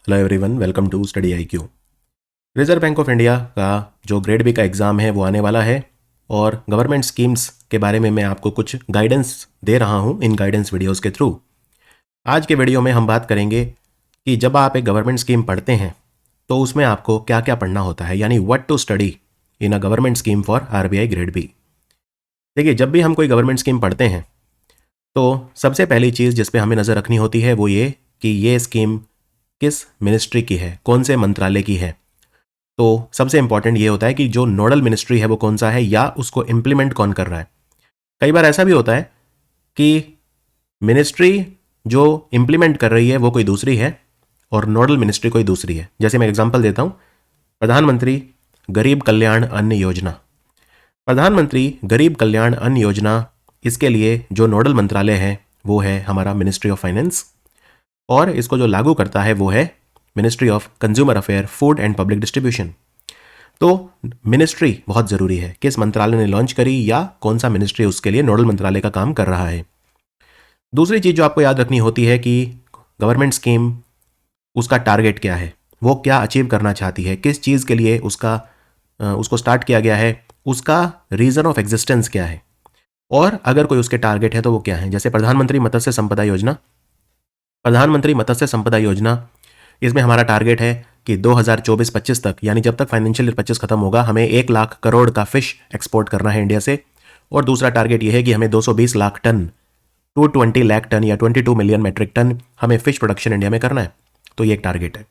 Hello everyone, welcome to study IQ। Reserve bank of India का जो grade B का exam है वो आने वाला है और गवर्नमेंट स्कीम्स के बारे में मैं आपको कुछ गाइडेंस दे रहा हूँ इन गाइडेंस वीडियोस के थ्रू। आज के वीडियो में हम बात करेंगे कि जब आप एक गवर्नमेंट स्कीम पढ़ते हैं तो उसमें आपको क्या क्या पढ़ना होता है, यानी what to study in a government scheme for RBI grade B. देखिए, जब भी हम कोई गवर्नमेंट स्कीम पढ़ते हैं तो सबसे पहली चीज़ जिस पे हमें नज़र रखनी होती है वो ये कि ये स्कीम किस मिनिस्ट्री की है, कौन से मंत्रालय की है। तो सबसे इंपॉर्टेंट ये होता है कि जो नोडल मिनिस्ट्री है वो कौन सा है या उसको इम्प्लीमेंट कौन कर रहा है। कई बार ऐसा भी होता है कि मिनिस्ट्री जो इम्प्लीमेंट कर रही है वो कोई दूसरी है और नोडल मिनिस्ट्री कोई दूसरी है। जैसे मैं एग्जांपल देता हूँ, प्रधानमंत्री गरीब कल्याण अन्न योजना। प्रधानमंत्री गरीब कल्याण अन्न योजना, इसके लिए जो नोडल मंत्रालय है वो है हमारा मिनिस्ट्री ऑफ फाइनेंस और इसको जो लागू करता है वो है ministry of consumer affair, food and public distribution. तो मिनिस्ट्री बहुत ज़रूरी है, किस मंत्रालय ने लॉन्च करी या कौन सा मिनिस्ट्री उसके लिए नोडल मंत्रालय का काम कर रहा है। दूसरी चीज़ जो आपको याद रखनी होती है कि गवर्नमेंट स्कीम, उसका टारगेट क्या है, वो क्या अचीव करना चाहती है, किस चीज़ के लिए उसको स्टार्ट किया गया है, उसका रीज़न ऑफ एग्जिस्टेंस क्या है और अगर कोई उसके टारगेट है तो वो क्या है। जैसे प्रधानमंत्री मत्स्य संपदा योजना, प्रधानमंत्री मत्स्य संपदा योजना, इसमें हमारा टारगेट है कि 2024-25 तक, यानी जब तक फाइनेंशियल ईयर 25 खत्म होगा, हमें 1 लाख करोड़ का फिश एक्सपोर्ट करना है इंडिया से। और दूसरा टारगेट यह है कि हमें 220 लाख टन, 220 लाख टन या 22 मिलियन मेट्रिक टन हमें फिश प्रोडक्शन इंडिया में करना है। तो ये एक टारगेट है।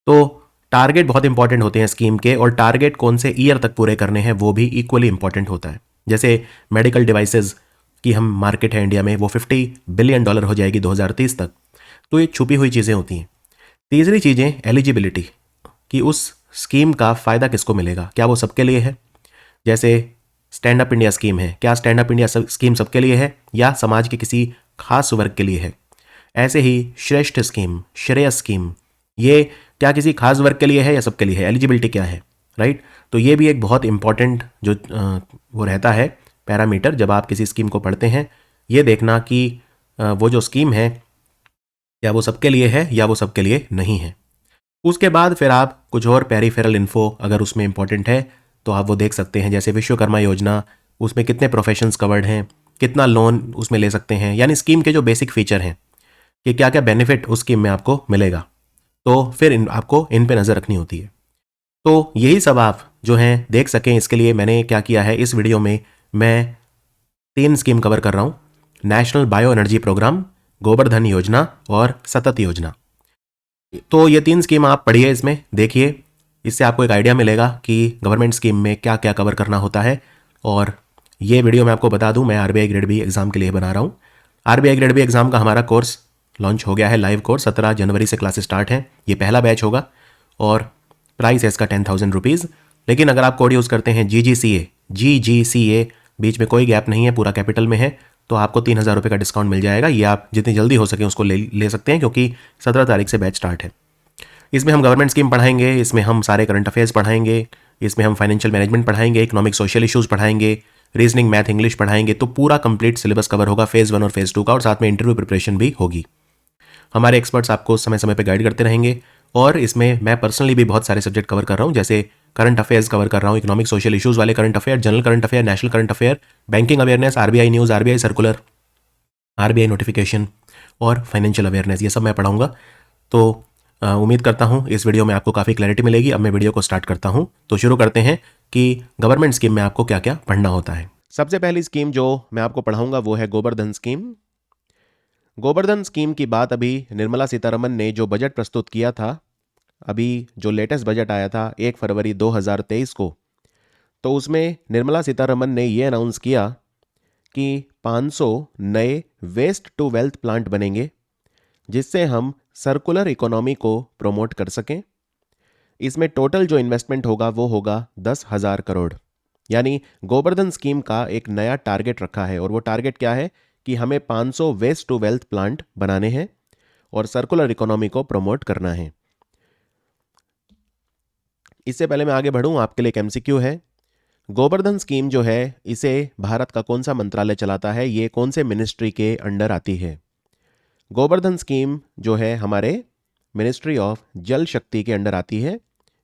तो टारगेट बहुत इंपॉर्टेंट होते हैं स्कीम के, और टारगेट कौन से ईयर तक पूरे करने हैं वो भी इक्वली इंपॉर्टेंट होता है। जैसे मेडिकल डिवाइसेज की हम मार्केट है इंडिया में, वो $50 बिलियन हो जाएगी 2030 तक। तो ये छुपी हुई चीज़ें होती हैं। तीसरी चीज़ें एलिजिबिलिटी, कि उस स्कीम का फ़ायदा किसको मिलेगा, क्या वो सबके लिए है। जैसे स्टैंड अप इंडिया स्कीम है, क्या स्टैंड अप इंडिया स्कीम सबके लिए है या समाज के किसी खास वर्ग के लिए है। ऐसे ही श्रेष्ठ स्कीम, श्रेयस स्कीम, ये क्या किसी खास वर्ग के लिए है या सबके लिए है, एलिजिबिलिटी क्या है, राइट। तो ये भी एक बहुत इंपॉर्टेंट जो वो रहता है पैरामीटर जब आप किसी स्कीम को पढ़ते हैं, ये देखना कि वो जो स्कीम है क्या वो सबके लिए है या वो सबके लिए नहीं है। उसके बाद फिर आप कुछ और पेरिफेरल इन्फो अगर उसमें इंपॉर्टेंट है तो आप वो देख सकते हैं। जैसे विश्वकर्मा योजना, उसमें कितने प्रोफेशंस कवर्ड हैं, कितना लोन उसमें ले सकते हैं, यानी स्कीम के जो बेसिक फीचर हैं कि क्या क्या बेनिफिट उस स्कीम में आपको मिलेगा। तो फिर आपको इन पे नज़र रखनी होती है। तो यही सब आप जो हैं देख सकें, इसके लिए मैंने क्या किया है, इस वीडियो में मैं 3 स्कीम कवर कर रहा हूँ। नेशनल बायो एनर्जी प्रोग्राम, गोबर धन योजना और सतत योजना। तो ये 3 स्कीम आप पढ़िए, इसमें देखिए, इससे आपको एक आइडिया मिलेगा कि गवर्नमेंट स्कीम में क्या क्या कवर करना होता है। और ये वीडियो मैं आपको बता दूं, मैं RBI ग्रेड बी एग्ज़ाम के लिए बना रहा हूँ। RBI ग्रेड बी एग्ज़ाम का हमारा कोर्स लॉन्च हो गया है, लाइव कोर्स 17 जनवरी से क्लासेस स्टार्ट हैं। ये पहला बैच होगा और प्राइस है इसका 10,000 रुपीज़। लेकिन अगर आप कोड यूज़ करते हैं GGCA, बीच में कोई गैप नहीं है, पूरा कैपिटल में है, तो आपको 3,000 रुपये का डिस्काउंट मिल जाएगा। ये आप जितनी जल्दी हो सके उसको ले सकते हैं, क्योंकि 17 तारीख से बैच स्टार्ट है। इसमें हम गवर्नमेंट स्कीम पढ़ाएंगे, इसमें हम सारे करंट अफेयर्स पढ़ाएंगे, इसमें हम फाइनेंशियल मैनेजमेंट पढ़ाएंगे, इकोनॉमिक सोशल इश्यूज़ पढ़ाएंगे, रीजनिंग, मैथ, इंग्लिश पढ़ाएंगे। तो पूरा कंप्लीट सिलेबस कवर होगा फेज़ 1 और फेज़ 2 का, और साथ में इंटरव्यू प्रिपरेशन भी होगी। हमारे एक्सपर्ट्स आपको समय समय पे गाइड करते रहेंगे। और इसमें मैं पर्सनली भी बहुत सारे सब्जेक्ट कवर कर रहा हूँ, जैसे करंट अफेयर्स कवर कर रहा हूँ, इकोनॉमिक सोशल इश्यूज़ वाले current affair, general current affair, national current affair, banking awareness, RBI news, RBI circular, RBI notification और फाइनेंशियल अवेयरनेस, ये सब मैं पढ़ाऊँगा। तो उम्मीद करता हूँ इस वीडियो में आपको काफ़ी क्लैरिटी मिलेगी। अब मैं वीडियो को स्टार्ट करता हूँ। तो शुरू करते हैं कि गवर्नमेंट स्कीम में आपको क्या क्या पढ़ना होता है। सबसे पहली स्कीम जो मैं आपको पढ़ाऊँगा वो है गोबर धन स्कीम। गोबर धन स्कीम की बात अभी निर्मला सीतारमन ने जो बजट प्रस्तुत किया था, अभी जो लेटेस्ट बजट आया था 1 फरवरी 2023 को, तो उसमें निर्मला सीतारमन ने ये अनाउंस किया कि 500 नए वेस्ट टू वेल्थ प्लांट बनेंगे, जिससे हम सर्कुलर इकोनॉमी को प्रमोट कर सकें। इसमें टोटल जो इन्वेस्टमेंट होगा वो होगा 10,000 करोड़। यानी गोबर धन स्कीम का एक नया टारगेट रखा है, और वो टारगेट क्या है कि हमें 500 वेस्ट टू वेल्थ प्लांट बनाने हैं और सर्कुलर इकोनॉमी को प्रमोट करना है। इससे पहले मैं आगे बढ़ूं, आपके लिए एक MCQ है। गोबर धन स्कीम जो है, इसे भारत का कौन सा मंत्रालय चलाता है, ये कौन से मिनिस्ट्री के अंडर आती है। गोबर धन स्कीम जो है हमारे मिनिस्ट्री ऑफ जल शक्ति के अंडर आती है।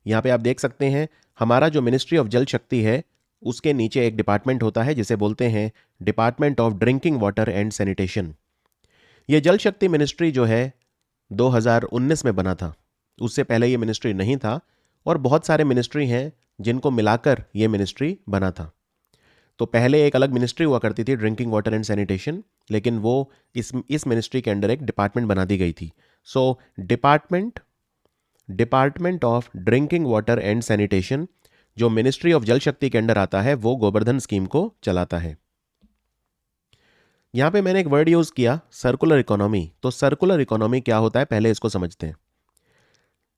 यहाँ पे आप देख सकते हैं हमारा जो मिनिस्ट्री ऑफ जल शक्ति है उसके नीचे एक डिपार्टमेंट होता है जिसे बोलते हैं department of drinking water and sanitation. ये जल शक्ति मिनिस्ट्री जो है 2019 में बना था, उससे पहले ये मिनिस्ट्री नहीं था, और बहुत सारे मिनिस्ट्री हैं जिनको मिलाकर ये मिनिस्ट्री बना था। तो पहले एक अलग मिनिस्ट्री हुआ करती थी ड्रिंकिंग वाटर एंड सैनिटेशन, लेकिन वो इस मिनिस्ट्री के अंडर एक डिपार्टमेंट बना दी गई थी। So department of drinking water and sanitation जो मिनिस्ट्री ऑफ जल शक्ति के अंडर आता है वो गोवर्धन स्कीम को चलाता है। यहां पे मैंने एक वर्ड यूज किया सर्कुलर इकोनॉमी। तो सर्कुलर इकोनॉमी क्या होता है पहले इसको समझते हैं।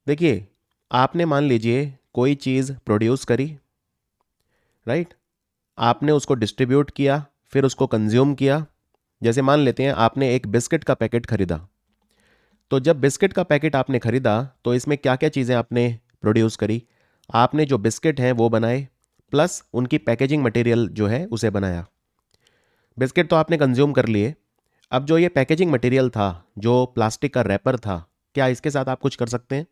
देखिए, आपने मान लीजिए कोई चीज प्रोड्यूस करी, राइट, आपने उसको डिस्ट्रीब्यूट किया, फिर उसको कंज्यूम किया। जैसे मान लेते हैं आपने एक बिस्किट का पैकेट खरीदा, तो जब बिस्किट का पैकेट आपने खरीदा तो इसमें क्या क्या चीज़ें आपने प्रोड्यूस करी। आपने जो बिस्किट हैं वो बनाए, प्लस उनकी पैकेजिंग मटेरियल जो है उसे बनाया। बिस्किट तो आपने कंज्यूम कर लिए, अब जो ये पैकेजिंग मटेरियल था, जो प्लास्टिक का रैपर था, क्या इसके साथ आप कुछ कर सकते हैं?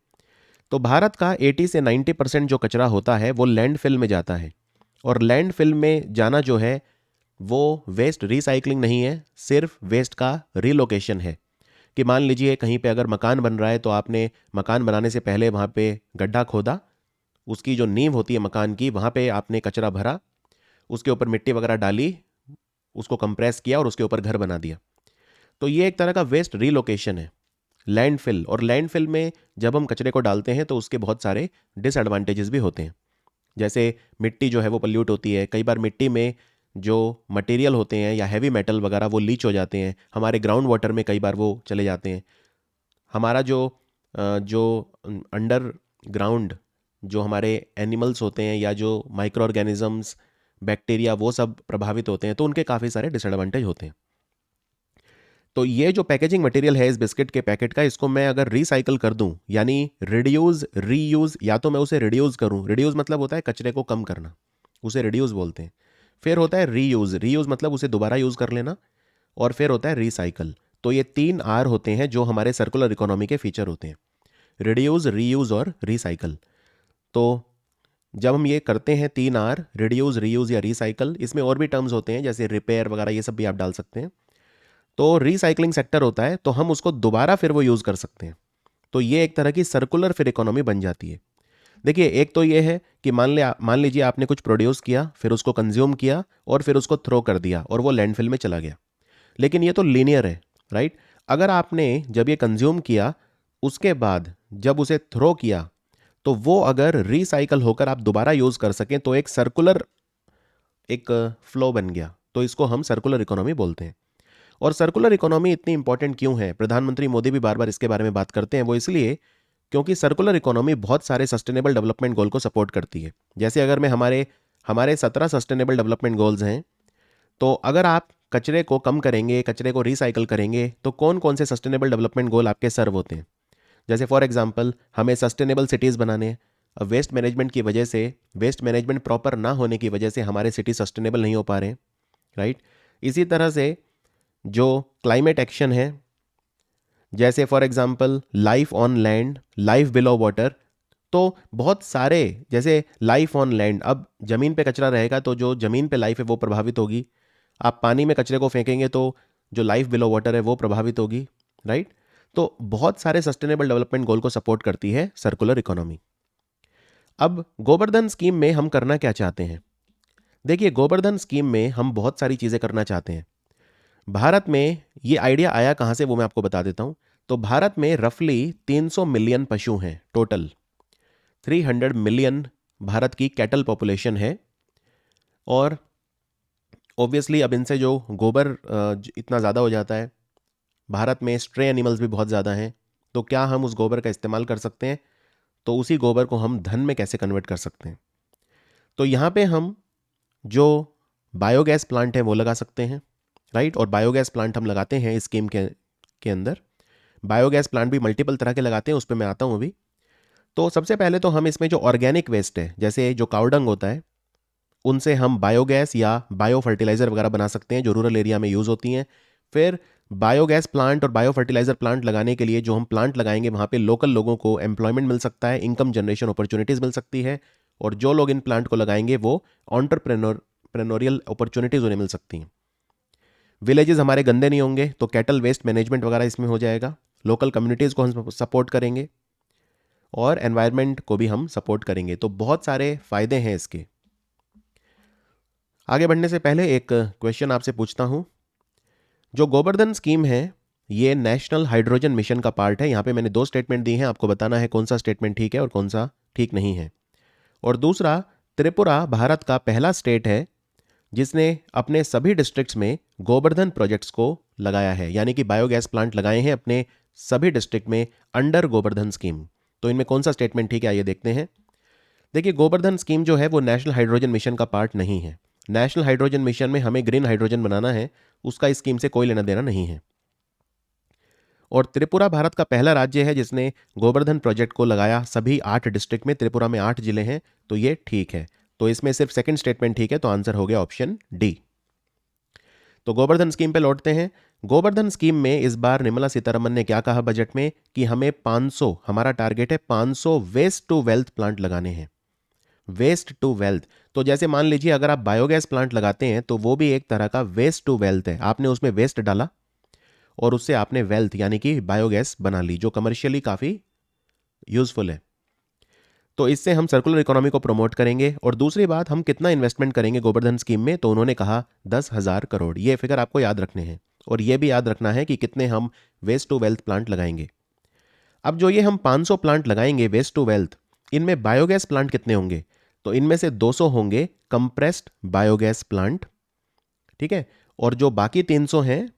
तो भारत का 80 से 90% जो कचरा होता है वो लैंडफिल में जाता है, और लैंडफिल में जाना जो है वो वेस्ट रिसाइकलिंग नहीं है, सिर्फ वेस्ट का रिलोकेशन है। कि मान लीजिए कहीं पे अगर मकान बन रहा है तो आपने मकान बनाने से पहले वहाँ पे गड्ढा खोदा, उसकी जो नींव होती है मकान की वहाँ पे आपने कचरा भरा, उसके ऊपर मिट्टी वगैरह डाली, उसको कंप्रेस किया और उसके ऊपर घर बना दिया। तो ये एक तरह का वेस्ट रिलोकेशन है, लैंडफिल। और लैंडफिल में जब हम कचरे को डालते हैं तो उसके बहुत सारे डिसएडवांटेजेस भी होते हैं। जैसे मिट्टी जो है वो पल्यूट होती है, कई बार मिट्टी में जो मटेरियल होते हैं या हैवी मेटल वगैरह वो लीच हो जाते हैं, हमारे ग्राउंड वाटर में कई बार वो चले जाते हैं। हमारा जो अंडर ग्राउंड जो हमारे एनिमल्स होते हैं या जो माइक्रो ऑर्गेनिजम्स, बैक्टीरिया, वो सब प्रभावित होते हैं, तो उनके काफ़ी सारे डिसएडवांटेज होते हैं। तो ये जो पैकेजिंग मटेरियल है इस बिस्किट के पैकेट का, इसको मैं अगर रिसाइकल कर दूं, यानी रिड्यूस रीयूज, या तो मैं उसे रिड्यूस करूं, रिड्यूस मतलब होता है कचरे को कम करना, उसे रिड्यूस बोलते हैं। फिर होता है रीयूज, रीयूज मतलब उसे दोबारा यूज कर लेना, और फिर होता है रिसाइकल। तो ये 3 आर होते हैं जो हमारे सर्कुलर इकोनॉमी के फीचर होते हैं, रिड्यूस, रीयूज और रिसाइकल। तो जब हम ये करते हैं 3 आर, रिड्यूस, रीयूज या रिसाइकल, इसमें और भी टर्म्स होते हैं जैसे रिपेयर वगैरह, ये सब भी आप डाल सकते हैं। तो रिसाइकलिंग सेक्टर होता है तो हम उसको दोबारा फिर वो यूज़ कर सकते हैं। तो ये एक तरह की सर्कुलर फिर इकोनॉमी बन जाती है। देखिए, एक तो ये है कि मान लीजिए आपने कुछ प्रोड्यूस किया, फिर उसको कंज्यूम किया और फिर उसको थ्रो कर दिया और वो लैंडफिल में चला गया, लेकिन ये तो लीनियर है, राइट। अगर आपने जब ये कंज्यूम किया उसके बाद जब उसे थ्रो किया, तो वो अगर रिसाइकल होकर आप दोबारा यूज़ कर सकें तो एक सर्कुलर एक फ्लो बन गया। तो इसको हम सर्कुलर इकोनॉमी बोलते हैं। और सर्कुलर इकोनॉमी इतनी इंपॉर्टेंट क्यों है, प्रधानमंत्री मोदी भी बार बार इसके बारे में बात करते हैं, वो इसलिए क्योंकि सर्कुलर इकोनॉमी बहुत सारे सस्टेनेबल डेवलपमेंट गोल को सपोर्ट करती है। जैसे अगर मैं हमारे 17 सस्टेनेबल डेवलपमेंट गोल्स हैं, तो अगर आप कचरे को कम करेंगे, कचरे को रिसाइकल करेंगे, तो कौन कौन से सस्टेनेबल डेवलपमेंट गोल आपके सर्व होते हैं। जैसे फॉर एग्जांपल हमें सस्टेनेबल सिटीज़ बनाने हैं। अब वेस्ट मैनेजमेंट की वजह से, वेस्ट मैनेजमेंट प्रॉपर ना होने की वजह से हमारे सिटी सस्टेनेबल नहीं हो पा रहे हैं, राइट। इसी तरह से जो क्लाइमेट एक्शन है, जैसे for example life on land, life below water, तो बहुत सारे, जैसे लाइफ ऑन लैंड, अब ज़मीन पे कचरा रहेगा तो जो ज़मीन पे लाइफ है वो प्रभावित होगी। आप पानी में कचरे को फेंकेंगे तो जो लाइफ बिलो वाटर है वो प्रभावित होगी, राइट। तो बहुत सारे सस्टेनेबल डेवलपमेंट गोल को सपोर्ट करती है सर्कुलर इकोनॉमी। अब गोवर्धन स्कीम में हम करना क्या चाहते हैं? देखिए, गोवर्धन स्कीम में हम बहुत सारी चीज़ें करना चाहते हैं। भारत में ये आइडिया आया कहाँ से वो मैं आपको बता देता हूँ। तो भारत में रफली 300 मिलियन पशु हैं टोटल, 300 मिलियन भारत की कैटल पॉपुलेशन है। और ऑब्वियसली अब इनसे जो गोबर इतना ज़्यादा हो जाता है, भारत में स्ट्रे एनिमल्स भी बहुत ज़्यादा हैं, तो क्या हम उस गोबर का इस्तेमाल कर सकते हैं? तो उसी गोबर को हम धन में कैसे कन्वर्ट कर सकते हैं? तो यहाँ पे हम जो बायोगैस प्लांट है वो लगा सकते हैं, राइट। और बायोगैस प्लांट हम लगाते हैं इस स्कीम के अंदर। बायोगैस प्लांट भी मल्टीपल तरह के लगाते हैं, उस पर मैं आता हूँ अभी। तो सबसे पहले तो हम इसमें जो ऑर्गेनिक वेस्ट है, जैसे जो काउडंग होता है, उनसे हम बायोगैस या बायो फर्टिलाइज़र वगैरह बना सकते हैं जो रूरल एरिया में यूज़ होती हैं। फिर बायोगैस प्लांट और बायो फर्टिलाइजर प्लांट लगाने के लिए जो हम प्लांट लगाएंगे वहाँ पे लोकल लोगों को एम्प्लॉयमेंट मिल सकता है, इनकम जनरेशन अपॉर्चुनिटीज़ मिल सकती है, और जो लोग इन प्लांट को लगाएंगे वो ऑन्टरप्रेन्योरियल अपॉर्चुनिटीज़ उन्हें मिल सकती हैं। विलेजेस हमारे गंदे नहीं होंगे, तो कैटल वेस्ट मैनेजमेंट वगैरह इसमें हो जाएगा। लोकल कम्युनिटीज़ को हम सपोर्ट करेंगे और एनवायरनमेंट को भी हम सपोर्ट करेंगे। तो बहुत सारे फ़ायदे हैं इसके। आगे बढ़ने से पहले एक क्वेश्चन आपसे पूछता हूँ। जो गोबर्धन स्कीम है ये नेशनल हाइड्रोजन मिशन का पार्ट है। यहाँ पे मैंने 2 स्टेटमेंट दी हैं, आपको बताना है कौन सा स्टेटमेंट ठीक है और कौन सा ठीक नहीं है। और दूसरा, त्रिपुरा भारत का पहला स्टेट है जिसने अपने सभी डिस्ट्रिक्ट्स में गोबर्धन प्रोजेक्ट्स को लगाया है, यानी कि बायोगैस प्लांट लगाए हैं अपने सभी डिस्ट्रिक्ट में अंडर गोबर्धन स्कीम। तो इनमें कौन सा स्टेटमेंट ठीक है आइए देखते हैं। देखिए, गोबर्धन स्कीम जो है वो नेशनल हाइड्रोजन मिशन का पार्ट नहीं है। नेशनल हाइड्रोजन मिशन में हमें ग्रीन हाइड्रोजन बनाना है, उसका इस स्कीम से कोई लेना देना नहीं है। और त्रिपुरा भारत का पहला राज्य है जिसने गोबर्धन प्रोजेक्ट को लगाया सभी 8 डिस्ट्रिक्ट में। त्रिपुरा में 8 जिले हैं, तो ये ठीक है। तो इसमें सिर्फ सेकंड स्टेटमेंट ठीक है, तो आंसर हो गया ऑप्शन डी। तो गोबर्धन स्कीम पे लौटते हैं। गोबर्धन स्कीम में इस बार निर्मला सीतारमन ने क्या कहा बजट में कि हमें 500, हमारा टारगेट है 500 वेस्ट टू वेल्थ प्लांट लगाने हैं। वेस्ट टू वेल्थ, तो जैसे मान लीजिए अगर आप बायोगैस प्लांट लगाते हैं तो वो भी एक तरह का वेस्ट टू वेल्थ है। आपने उसमें वेस्ट डाला और उससे आपने वेल्थ यानी कि बायोगैस बना ली, जो कमर्शियली काफ़ी यूजफुल है। तो इससे हम सर्कुलर इकोनॉमी को प्रमोट करेंगे। और दूसरी बात, हम कितना इन्वेस्टमेंट करेंगे गोबर्धन स्कीम में, तो उन्होंने कहा 10,000 करोड़। ये फिगर आपको याद रखने हैं और ये भी याद रखना है कि कितने हम वेस्ट टू वेल्थ प्लांट लगाएंगे। अब जो ये हम 500 प्लांट लगाएंगे वेस्ट टू वेल्थ, इनमें बायोगैस प्लांट कितने होंगे, तो इनमें से 200 होंगे कंप्रेस्ड बायोगैस प्लांट, ठीक है। और जो बाकी 300 हैं,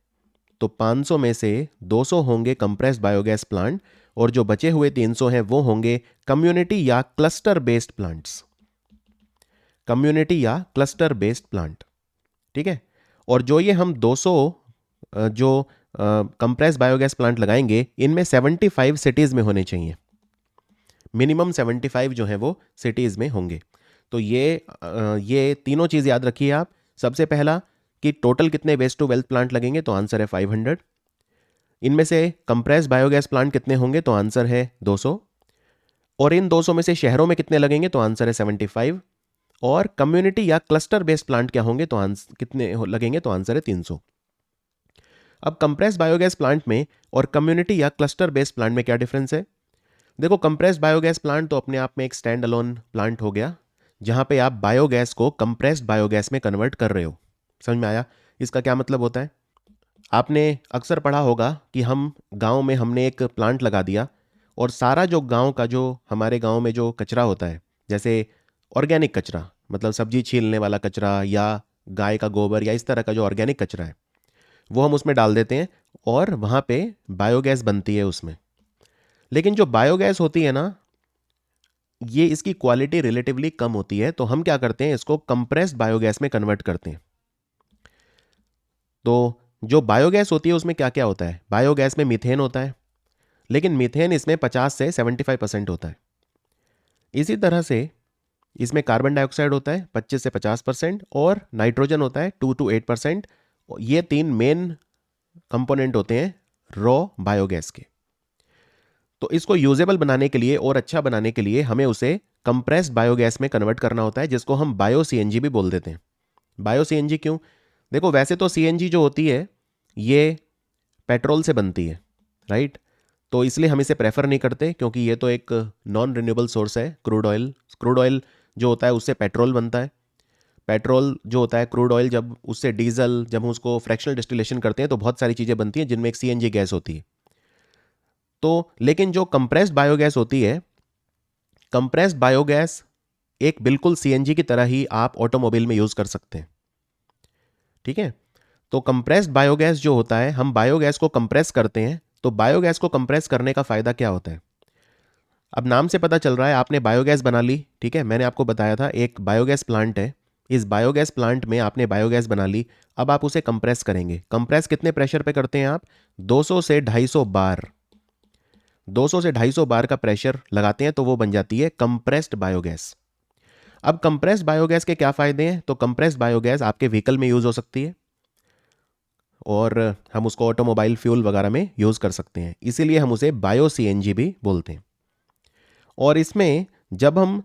तो 500 में से 200 होंगे कंप्रेस्ड बायोगैस प्लांट और जो बचे हुए 300 हैं वो होंगे कम्युनिटी या क्लस्टर बेस्ड प्लांट्स। कम्युनिटी या क्लस्टर बेस्ड प्लांट, ठीक है। और जो ये हम 200 जो कंप्रेस्ड बायोगैस प्लांट लगाएंगे, इनमें 75 सिटीज़ में होने चाहिए। मिनिमम 75 जो है वो सिटीज़ में होंगे। तो ये तीनों चीज़ याद रखिए आप। सबसे पहला कि टोटल कितने वेस्ट टू वेल्थ प्लांट लगेंगे, तो आंसर है 500। इनमें से कंप्रेस्ड बायोगैस प्लांट कितने होंगे, तो आंसर है 200। और इन 200 में से शहरों में कितने लगेंगे, तो आंसर है 75। और कम्युनिटी या क्लस्टर बेस्ड प्लांट क्या होंगे, तो कितने लगेंगे, तो आंसर है 300। अब कंप्रेस्ड बायोगैस प्लांट में और कम्युनिटी या क्लस्टर बेस्ड प्लांट में क्या डिफरेंस है। देखो, कंप्रेस्ड बायोगैस प्लांट तो अपने आप में एक स्टैंड अलोन प्लांट हो गया, जहां पे आप बायोगैस को कंप्रेस्ड बायोगैस में कन्वर्ट कर रहे हो। समझ में आया इसका क्या मतलब होता है। आपने अक्सर पढ़ा होगा कि हम गांव में हमने एक प्लांट लगा दिया और सारा जो गांव का, जो हमारे गांव में जो कचरा होता है, जैसे ऑर्गेनिक कचरा, मतलब सब्जी छीलने वाला कचरा या गाय का गोबर या इस तरह का जो ऑर्गेनिक कचरा है, वो हम उसमें डाल देते हैं और वहाँ पे बायोगैस बनती है उसमें। लेकिन जो बायोगैस होती है ना, ये इसकी क्वालिटी रिलेटिवली कम होती है, तो हम क्या करते हैं, इसको कंप्रेस्ड बायोगैस में कन्वर्ट करते हैं। तो जो बायोगैस होती है उसमें क्या क्या होता है, बायोगैस में मीथेन होता है, लेकिन मीथेन इसमें 50 से 75% होता है। इसी तरह से इसमें कार्बन डाइऑक्साइड होता है 25 से 50% और नाइट्रोजन होता है 2 to 8%। ये 3 मेन कंपोनेंट होते हैं रॉ बायोगैस के। तो इसको यूजेबल बनाने के लिए और अच्छा बनाने के लिए हमें उसे कंप्रेस्ड बायोगैस में कन्वर्ट करना होता है, जिसको हम बायो सीएनजी भी बोल देते हैं। बायो सीएनजी क्यों, देखो वैसे तो सीएनजी जो होती है ये पेट्रोल से बनती है, राइट। तो इसलिए हम इसे प्रेफर नहीं करते, क्योंकि ये तो एक नॉन रिन्यूएबल सोर्स है। क्रूड ऑयल जो होता है उससे पेट्रोल बनता है। पेट्रोल जो होता है, क्रूड ऑयल, जब उससे डीजल, जब हम उसको फ्रैक्शनल डिस्टिलेशन करते हैं तो बहुत सारी चीज़ें बनती हैं जिनमें एक सीएनजी गैस होती है। तो लेकिन जो कंप्रेस्ड बायोगैस होती है, कंप्रेस्ड बायोगैस एक बिल्कुल सीएनजी की तरह ही आप ऑटोमोबाइल में यूज़ कर सकते हैं, ठीक है। तो कंप्रेस्ड बायोगैस जो होता है, हम बायोगैस को कंप्रेस करते हैं। तो बायोगैस को कंप्रेस करने का फ़ायदा क्या होता है, अब नाम से पता चल रहा है। आपने बायोगैस बना ली, ठीक है, मैंने आपको बताया था एक बायोगैस प्लांट है, इस बायोगैस प्लांट में आपने बायोगैस बना ली। अब आप उसे कंप्रेस करेंगे। कंप्रेस कितने प्रेशर पे करते हैं आप, 200 से 250 बार। 200 से 250 बार का प्रेशर लगाते हैं तो वो बन जाती है कंप्रेस्ड बायोगैस। अब कंप्रेस्ड बायोगैस के क्या फ़ायदे हैं, तो कंप्रेस्ड बायोगैस आपके व्हीकल में यूज़ हो सकती है, और हम उसको ऑटोमोबाइल फ्यूल वगैरह में यूज़ कर सकते हैं, इसीलिए हम उसे बायो सीएनजी भी बोलते हैं। और इसमें जब हम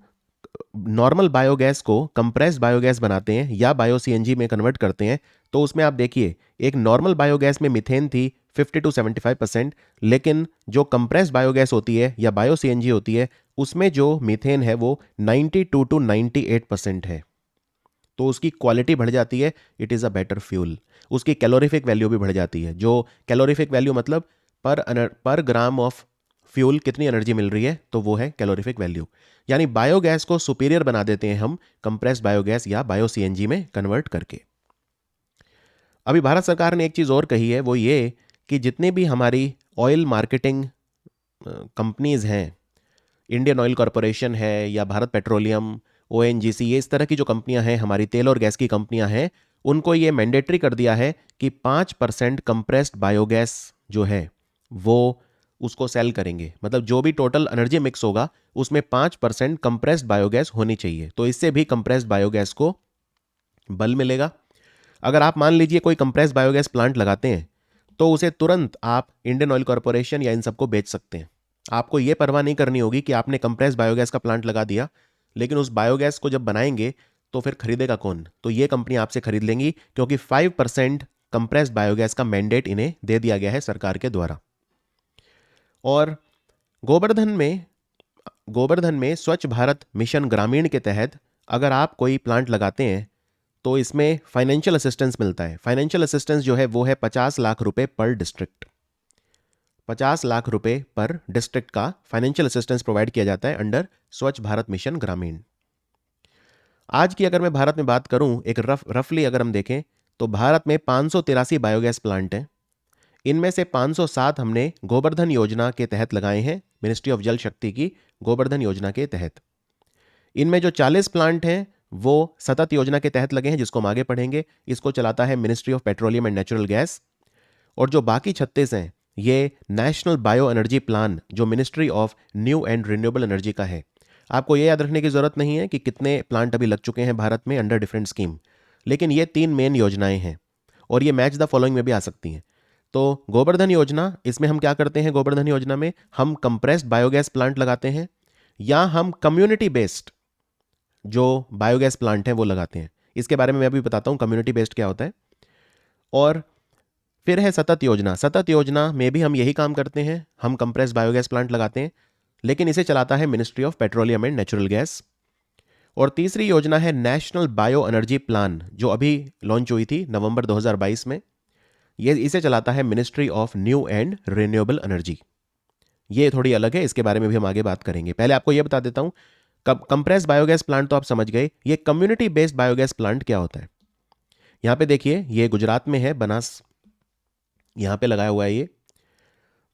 नॉर्मल बायोगैस को कंप्रेस्ड बायोगैस बनाते हैं या बायो सीएनजी में कन्वर्ट करते हैं, तो उसमें आप देखिए एक नॉर्मल बायोगैस में मीथेन थी 50 to 75%, लेकिन जो कंप्रेस्ड बायोगैस होती है या बायो सीएनजी होती है उसमें जो मीथेन है वो 92 to 98% है। तो उसकी क्वालिटी बढ़ जाती है, it is a better fuel. उसकी कैलोरीफिक वैल्यू भी बढ़ जाती है, जो कैलोरीफिक वैल्यू मतलब पर ग्राम ऑफ फ्यूल कितनी एनर्जी मिल रही है, तो वो है कैलोरीफिक वैल्यू। यानी बायोगैस को सुपीरियर बना देते हैं हम कंप्रेस्ड बायोगैस या बायो सीएनजी में कन्वर्ट करके। अभी भारत सरकार ने एक चीज़ और कही है, वो ये कि जितनी भी हमारी ऑयल मार्केटिंग कंपनीज हैं, इंडियन ऑयल कॉरपोरेशन है या भारत पेट्रोलियम, ओएनजीसी, ये इस तरह की जो कंपनियां हैं, हमारी तेल और गैस की कंपनियां हैं, उनको ये मैंडेटरी कर दिया है कि 5% कंप्रेस्ड बायोगैस जो है वो उसको सेल करेंगे। मतलब जो भी टोटल एनर्जी मिक्स होगा उसमें 5% कंप्रेस्ड बायोगैस होनी चाहिए। तो इससे भी कंप्रेस्ड बायोगैस को बल मिलेगा। अगर आप मान लीजिए कोई कंप्रेस्ड बायोगैस प्लांट लगाते हैं तो उसे तुरंत आप इंडियन ऑयल कॉरपोरेशन या इन सबको बेच सकते हैं। आपको यह परवाह नहीं करनी होगी कि आपने कंप्रेस्ड बायोगैस का प्लांट लगा दिया, लेकिन उस बायोगैस को जब बनाएंगे तो फिर खरीदेगा कौन? तो ये कंपनी आपसे खरीद लेंगी, क्योंकि 5% कंप्रेस्ड बायोगैस का मैंडेट इन्हें दे दिया गया है सरकार के द्वारा। और गोवर्धन में स्वच्छ भारत मिशन ग्रामीण के तहत अगर आप कोई प्लांट लगाते हैं तो इसमें फाइनेंशियल असिस्टेंस मिलता है। फाइनेंशियल असिस्टेंस जो है वो है 50 लाख रुपए पर डिस्ट्रिक्ट। 50 लाख रुपए पर डिस्ट्रिक्ट का फाइनेंशियल असिस्टेंस प्रोवाइड किया जाता है अंडर स्वच्छ भारत मिशन ग्रामीण। आज की अगर मैं भारत में बात करूं, एक रफली अगर हम देखें तो भारत में 583 बायोगैस प्लांट हैं। इनमें से 507 हमने गोवर्धन योजना के तहत लगाए हैं, मिनिस्ट्री ऑफ जल शक्ति की गोवर्धन योजना के तहत। इनमें जो 40 प्लांट हैं वो सतत योजना के तहत लगे हैं, जिसको हम आगे पढ़ेंगे। इसको चलाता है ministry of petroleum and natural gas. और जो बाकी 36 हैं ये नेशनल बायो एनर्जी प्लान जो ministry of new and renewable energy का है। आपको ये याद रखने की जरूरत नहीं है कि कितने प्लांट अभी लग चुके हैं भारत में अंडर डिफरेंट स्कीम, लेकिन ये 3 मेन योजनाएं हैं और ये मैच द फॉलोइंग में भी आ सकती हैं। तो गोवर्धन योजना, इसमें हम क्या करते हैं? गोवर्धन योजना में हम कंप्रेस्ड बायोगैस प्लांट लगाते हैं या हम कम्युनिटी बेस्ड जो बायोगैस प्लांट हैं वो लगाते हैं। इसके बारे में मैं अभी बताता हूं कम्युनिटी बेस्ड क्या होता है। और फिर है सतत योजना। सतत योजना में भी हम यही काम करते हैं, हम कंप्रेस्ड बायोगैस प्लांट लगाते हैं, लेकिन इसे चलाता है ministry of petroleum and natural gas. और तीसरी योजना है नेशनल बायो एनर्जी प्लान, जो अभी लॉन्च हुई थी नवंबर 2022 में। इसे चलाता है ministry of new and renewable energy. ये थोड़ी अलग है, इसके बारे में भी हम आगे बात करेंगे। पहले आपको यह बता देता हूं, कंप्रेस्ड बायोगैस प्लांट तो आप समझ गए, ये कम्युनिटी बेस्ड बायोगैस प्लांट क्या होता है। यहां पे देखिए, ये गुजरात में है, बनास यहां पे लगाया हुआ है ये।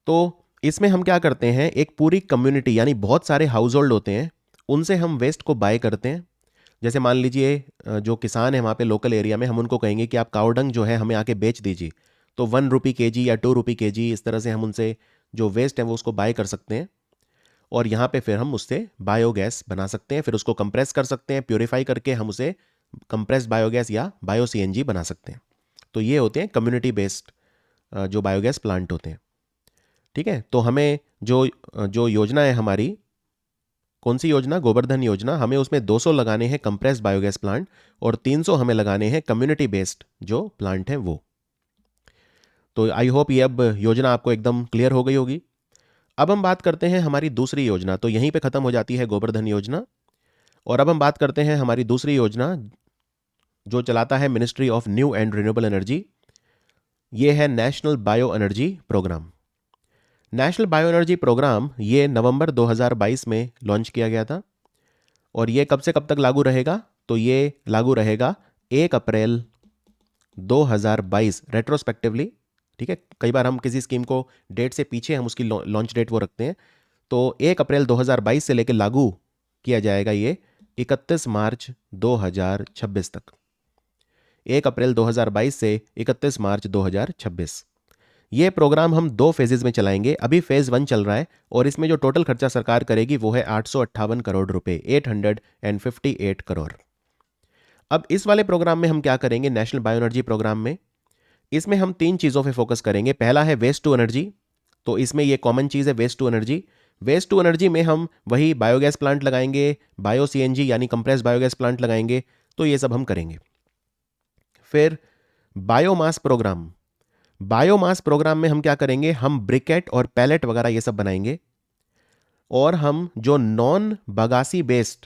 तो इसमें हम क्या करते हैं, एक पूरी कम्युनिटी यानी बहुत सारे हाउस होल्ड होते हैं, उनसे हम वेस्ट को बाय करते हैं। जैसे मान लीजिए जो किसान है वहाँ पे लोकल एरिया में, हम उनको कहेंगे कि आप कावडंग जो है हमें आके बेच दीजिए, तो 1 रुपी केजी या 2 रुपी केजी, इस तरह से हम उनसे जो वेस्ट है वो उसको बाय कर सकते हैं। और यहाँ पे फिर हम उससे बायोगैस बना सकते हैं, फिर उसको कंप्रेस कर सकते हैं, प्योरीफाई करके हम उसे कंप्रेस्ड बायोगैस या बायो सीएनजी बना सकते हैं। तो ये होते हैं कम्युनिटी बेस्ड जो बायोगैस प्लांट होते हैं। ठीक है, तो हमें जो जो योजना है हमारी, कौन सी योजना? गोवर्धन योजना। हमें उसमें 200 लगाने हैं कंप्रेस्ड बायोगैस प्लांट और 300 हमें लगाने हैं कम्युनिटी बेस्ड जो प्लांट हैं वो। तो आई होप ये अब योजना आपको एकदम क्लियर हो गई होगी। अब हम बात करते हैं हमारी दूसरी योजना। तो यहीं पे खत्म हो जाती है गोवर्धन योजना, और अब हम बात करते हैं हमारी दूसरी योजना जो चलाता है ministry of new and renewable energy. ये है national bio energy programme. National bio energy programme ये नवंबर 2022 में लॉन्च किया गया था। और ये कब से कब तक लागू रहेगा? तो ये लागू रहेगा 1 अप्रैल 2022 रेट्रोस्पेक्टिवली। ठीक है, कई बार हम किसी स्कीम को डेट से पीछे हम उसकी लॉन्च डेट वो रखते हैं। तो 1 अप्रैल 2022 से लेकर लागू किया जाएगा ये 31 मार्च 2026 तक। 1 अप्रैल 2022 से 31 मार्च 2026। ये प्रोग्राम हम 2 फेजेज में चलाएंगे। अभी फेज 1 चल रहा है और इसमें जो टोटल खर्चा सरकार करेगी वो है 858 करोड़ रुपए, 858 करोड़। अब इस वाले प्रोग्राम में हम क्या करेंगे? नेशनल बायो एनर्जी प्रोग्राम में इसमें हम 3 चीज़ों पे फोकस करेंगे। पहला है वेस्ट टू एनर्जी, तो इसमें ये कॉमन चीज़ है waste to energy. Waste to energy में हम वही बायोगैस प्लांट लगाएंगे, बायो सीएनजी यानी कंप्रेस बायोगैस प्लांट लगाएंगे, तो ये सब हम करेंगे। फिर बायोमास प्रोग्राम, बायोमास प्रोग्राम में हम क्या करेंगे, हम ब्रिकेट और पैलेट वगैरह ये सब बनाएंगे, और हम जो नॉन बगासी बेस्ड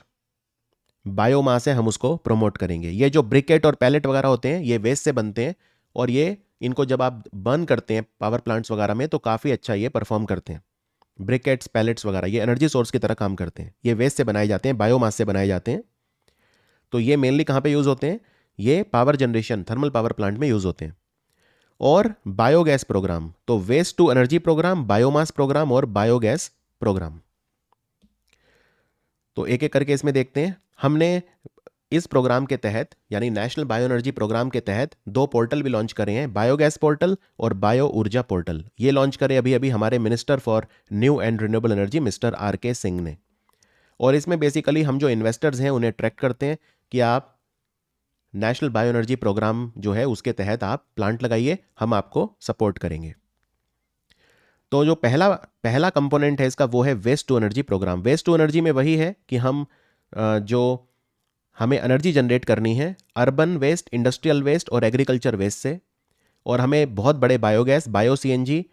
बायोमास है हम उसको प्रमोट करेंगे। ये जो ब्रिकेट और पैलेट वगैरह होते हैं ये वेस्ट से बनते हैं, और ये इनको जब आप बर्न करते हैं पावर प्लांट्स वगैरह में तो काफ़ी अच्छा ये परफॉर्म करते हैं। ब्रिकेट्स पैलेट्स वगैरह ये एनर्जी सोर्स की तरह काम करते हैं, ये वेस्ट से बनाए जाते हैं, बायोमास से बनाए जाते हैं। तो ये मेनली कहाँ पे यूज़ होते हैं, ये power generation thermal power plant में यूज़ होते हैं। और बायोगैस प्रोग्राम, तो waste to energy programme, biomass programme और बायोगैस प्रोग्राम। तो एक एक करके इसमें देखते हैं। हमने इस प्रोग्राम के तहत यानी नेशनल बायो एनर्जी प्रोग्राम के तहत 2 पोर्टल भी लॉन्च करे हैं, बायोगैस पोर्टल और बायो ऊर्जा पोर्टल। ये लॉन्च करे अभी अभी हमारे minister for new and renewable energy mister RK Singh ने। और इसमें बेसिकली हम जो इन्वेस्टर्स हैं उन्हें ट्रैक करते हैं कि आप नेशनल बायो एनर्जी प्रोग्राम जो है उसके तहत आप प्लांट लगाइए, हम आपको सपोर्ट करेंगे। तो जो पहला कंपोनेंट है इसका वो है waste to energy programme. Waste to energy में वही है कि हम जो हमें एनर्जी जनरेट करनी है अर्बन वेस्ट, इंडस्ट्रियल वेस्ट और एग्रीकल्चर वेस्ट से, और हमें बहुत बड़े बायोगैस, बायो सीएनजी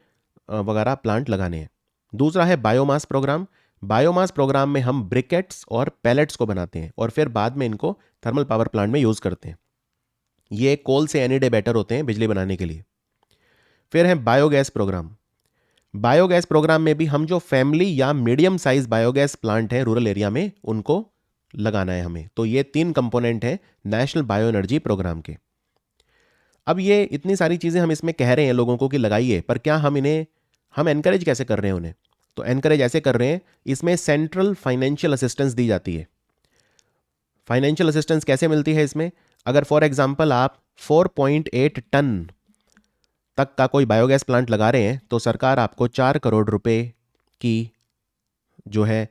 वगैरह प्लांट लगाने हैं। दूसरा है बायोमास प्रोग्राम। बायोमास प्रोग्राम में हम ब्रिकेट्स और पैलेट्स को बनाते हैं और फिर बाद में इनको थर्मल पावर प्लांट में यूज़ करते हैं। ये कोल से एनी डे बेटर होते हैं बिजली बनाने के लिए। फिर है बायोगैस प्रोग्राम। बायोगैस प्रोग्राम में भी हम जो फैमिली या मीडियम साइज बायोगैस प्लांट हैं रूरल एरिया में उनको लगाना है हमें। तो ये 3 कंपोनेंट हैं नेशनल बायो एनर्जी प्रोग्राम के। अब ये इतनी सारी चीज़ें हम इसमें कह रहे हैं लोगों को कि लगाइए, पर क्या हम एनकरेज कैसे कर रहे हैं उन्हें? तो एनकरेज ऐसे कर रहे हैं, इसमें सेंट्रल फाइनेंशियल असिस्टेंस दी जाती है। फाइनेंशियल असिस्टेंस कैसे मिलती है इसमें? अगर फॉर एग्जांपल आप 4.8 टन तक का कोई बायोगैस प्लांट लगा रहे हैं तो सरकार आपको 4 करोड़ रुपए की जो है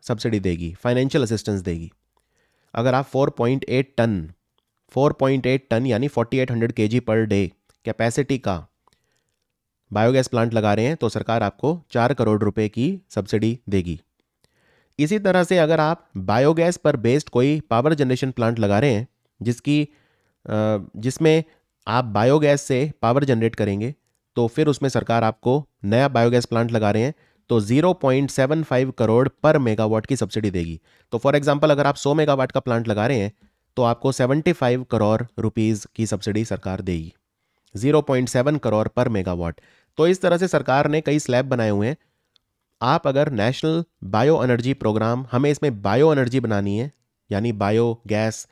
सब्सिडी देगी, फाइनेंशियल असिस्टेंस देगी। अगर आप 4.8 टन यानी 4800 kg पर डे कैपेसिटी का बायोगैस प्लांट लगा रहे हैं तो सरकार आपको 4 करोड़ रुपए की सब्सिडी देगी। इसी तरह से अगर आप बायोगैस पर बेस्ड कोई पावर जनरेशन प्लांट लगा रहे हैं जिसमें आप बायोगैस से पावर जनरेट करेंगे, तो फिर उसमें सरकार आपको नया बायोगैस प्लांट लगा रहे हैं तो 0.75 करोड़ पर मेगावाट की सब्सिडी देगी। तो फॉर एग्जांपल अगर आप 100 मेगावाट का प्लांट लगा रहे हैं तो आपको 75 करोड़ रुपीस की सब्सिडी सरकार देगी, 0.7 करोड़ पर मेगावाट। तो इस तरह से सरकार ने कई स्लैब बनाए हुए हैं। आप अगर नेशनल बायो एनर्जी प्रोग्राम, हमें इसमें बायो एनर्जी बनानी है यानी बायो गैस,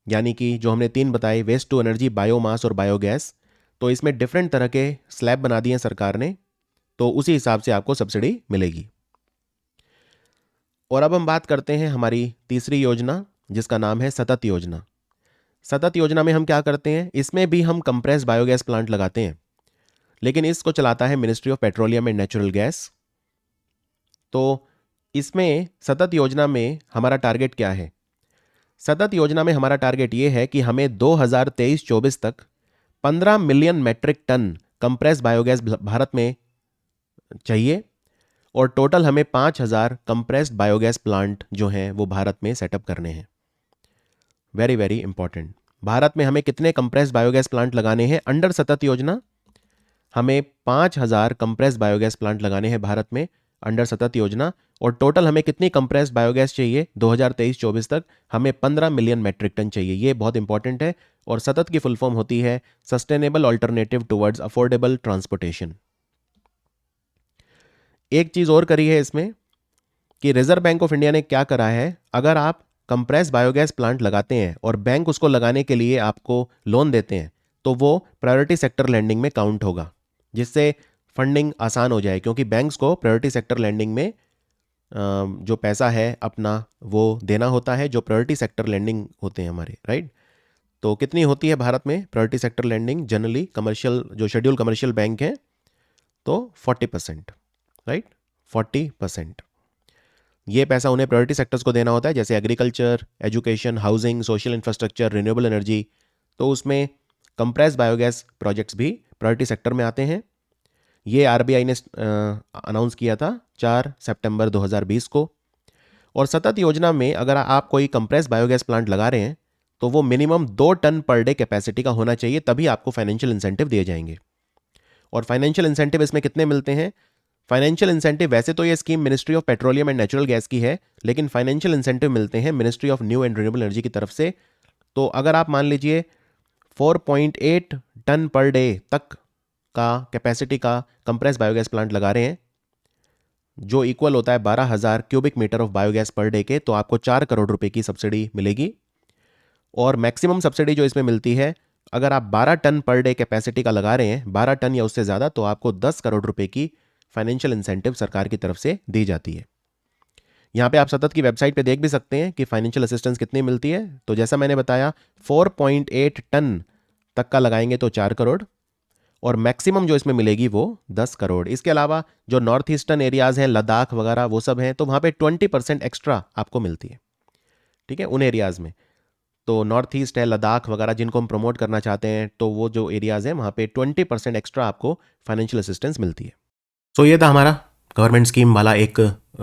यानी कि जो हमने 3 बताए वेस्ट टू एनर्जी, बायोमास और बायोगैस, तो इसमें डिफरेंट तरह के स्लैब बना दिए सरकार ने, तो उसी हिसाब से आपको सब्सिडी मिलेगी। और अब हम बात करते हैं हमारी तीसरी योजना जिसका नाम है सतत योजना। सतत योजना में हम क्या करते हैं, इसमें भी हम कंप्रेस बायोगैस प्लांट लगाते हैं, लेकिन इसको चलाता है ministry of petroleum and natural gas. तो इसमें सतत योजना में हमारा टारगेट क्या है? सतत योजना में हमारा टारगेट ये है कि हमें 2023-24 तक 15 million metric tonne compress biogas Bharat में चाहिए, और टोटल हमें 5000 कंप्रेस्ड बायोगैस प्लांट जो हैं वो भारत में सेटअप करने हैं। Very very important. भारत में हमें कितने कंप्रेस्ड बायोगैस प्लांट लगाने हैं अंडर सतत योजना? हमें 5000 कंप्रेस्ड बायोगैस प्लांट लगाने हैं भारत में अंडर सतत योजना, और टोटल हमें कितनी कंप्रेस्ड बायोगैस चाहिए 2023-24 तक? हमें 15 मिलियन मैट्रिक टन चाहिए। ये बहुत इंपॉर्टेंट है। और सतत की फुल फॉर्म होती है sustainable alternative towards affordable transportation. एक चीज़ और करी है इसमें कि रिजर्व बैंक ऑफ इंडिया ने क्या करा है, अगर आप कंप्रेस बायोगैस प्लांट लगाते हैं और बैंक उसको लगाने के लिए आपको लोन देते हैं तो वो प्रायोरिटी सेक्टर लैंडिंग में काउंट होगा, जिससे फंडिंग आसान हो जाए, क्योंकि बैंक्स को प्रायोरिटी सेक्टर लैंडिंग में जो पैसा है अपना वो देना होता है, जो प्रायोरिटी सेक्टर लैंडिंग होते हैं हमारे, राइट। तो कितनी होती है भारत में priority sector lending generally? Commercial जो शेड्यूल कमर्शियल बैंक हैं तो 40%, राइट, 40%। ये पैसा उन्हें प्रायोरिटी सेक्टर्स को देना होता है, जैसे agriculture, education, housing, social infrastructure, renewable energy. तो उसमें कंप्रेस बायोगैस प्रोजेक्ट्स भी प्रायोरिटी सेक्टर में आते हैं। ये आरबीआई ने अनाउंस किया था 4 सितंबर 2020 को। और सतत योजना में अगर आप कोई कंप्रेस बायोगैस प्लांट लगा रहे हैं तो वो minimum 2 tonne per day capacity का होना चाहिए, तभी आपको फाइनेंशियल इंसेंटिव दिए जाएंगे। और फाइनेंशियल इंसेंटिव इसमें कितने मिलते हैं? फाइनेंशियल इंसेंटिव वैसे तो ये scheme ministry of petroleum and natural gas की है, लेकिन फाइनेंशियल इंसेंटिव मिलते हैं ministry of new and renewable energy की तरफ से। तो अगर आप मान लीजिए 4.8 टन पर डे तक का कैपेसिटी का कंप्रेस बायोगैस प्लांट लगा रहे हैं, जो इक्वल होता है 12,000 cubic metre of biogas per day के, तो आपको 4 करोड़ रुपए की सब्सिडी मिलेगी। और मैक्सिमम सब्सिडी जो इसमें मिलती है, अगर आप 12 टन पर डे कैपेसिटी का लगा रहे हैं, 12 टन या उससे ज़्यादा, तो आपको 10 करोड़ रुपए की फाइनेंशियल इंसेंटिव सरकार की तरफ से दी जाती है। यहाँ पे आप सतत की वेबसाइट पे देख भी सकते हैं कि फाइनेंशियल असिस्टेंस कितनी मिलती है। तो जैसा मैंने बताया 4.8 टन तक का लगाएंगे तो 4 करोड़, और मैक्सिमम जो इसमें मिलेगी वो 10 करोड़। इसके अलावा जो नॉर्थ ईस्टर्न एरियाज़ हैं, लद्दाख वगैरह वो सब हैं, तो वहाँ पे 20% एक्स्ट्रा आपको मिलती है। ठीक है, उन एरियाज़ में तो नॉर्थ ईस्ट है, लद्दाख वगैरह जिनको हम प्रमोट करना चाहते हैं, तो वो जो एरियाज़ हैं वहाँ पे 20% एक्स्ट्रा आपको फाइनेंशियल असिस्टेंस मिलती है। सो ये था हमारा गवर्नमेंट स्कीम वाला एक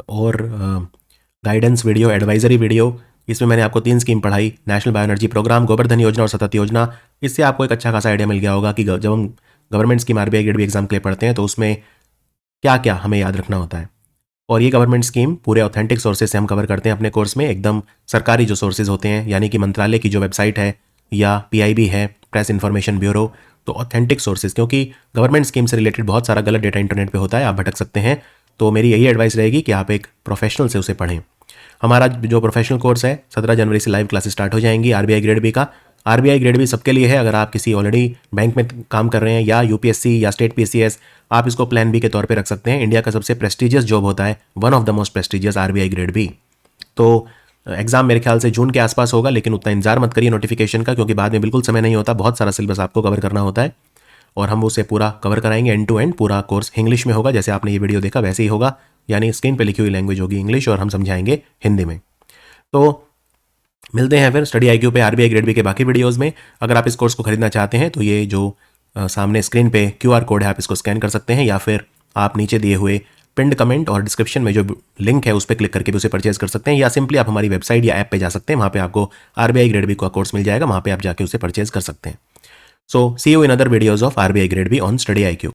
और गाइडेंस वीडियो, एडवाइजरी वीडियो। इसमें मैंने आपको 3 स्कीम पढ़ाई, national bio energy programme, Gobardhan योजना और सतत योजना। इससे आपको एक अच्छा खासा आइडिया मिल गया होगा कि जब हम government scheme RBI grade B exam के लिए पढ़ते हैं तो उसमें क्या क्या हमें याद रखना होता है। और ये गवर्नमेंट स्कीम पूरे ऑथेंटिक सोर्सेज से हम कवर करते हैं अपने कोर्स में, एकदम सरकारी जो सोर्सेज होते हैं, यानी कि मंत्रालय की जो वेबसाइट है या पीआईबी है, प्रेस इन्फॉर्मेशन ब्यूरो, तो ऑथेंटिक सोर्सेज। क्योंकि गवर्नमेंट स्कीम से रिलेटेड बहुत सारा गलत डेटा इंटरनेट पे होता है, आप भटक सकते हैं। तो मेरी यही एडवाइस रहेगी कि आप एक प्रोफेशनल से उसे पढ़ें। हमारा जो प्रोफेशनल कोर्स है 17 जनवरी से लाइव क्लासेस स्टार्ट हो जाएंगी आरबीआई ग्रेड बी का। आरबीआई ग्रेड बी सबके लिए है। अगर आप किसी ऑलरेडी बैंक में काम कर रहे हैं या यूपीएससी या स्टेट पीसीएस, आप इसको प्लान बी के तौर पे रख सकते हैं। इंडिया का सबसे प्रेस्टिजियस जॉब होता है, one of the most prestigious, RBI grade B. तो एग्जाम मेरे ख्याल से जून के आसपास होगा, लेकिन उतना इंतजार मत करिए नोटिफिकेशन का, क्योंकि बाद में बिल्कुल समय नहीं होता, बहुत सारा सिलेबस आपको कवर करना होता है और हम उसे पूरा कवर कराएंगे एंड टू एंड। पूरा कोर्स इंग्लिश में होगा, जैसे आपने ये वीडियो देखा वैसे ही होगा, यानी स्क्रीन पे लिखी हुई लैंग्वेज होगी इंग्लिश और हम समझाएंगे हिंदी में। तो मिलते हैं फिर स्टडी आईक्यू पे आरबीआई ग्रेड बी के बाकी वीडियोस में। अगर आप इस कोर्स को खरीदना चाहते हैं तो ये जो सामने स्क्रीन पे क्यूआर कोड है, आप इसको स्कैन कर सकते हैं, या फिर आप नीचे दिए हुए पिंड कमेंट और डिस्क्रिप्शन में जो लिंक है उस पर क्लिक करके भी उसे परचेज कर सकते हैं, या सिंपली आप हमारी वेबसाइट या ऐप पे जा सकते हैं, वहाँ पे आपको आरबीआई ग्रेड बी का कोर्स मिल जाएगा, वहाँ पे आप जाके उसे परचेज कर सकते हैं। So see you in other videos of RBI grade B on study IQ.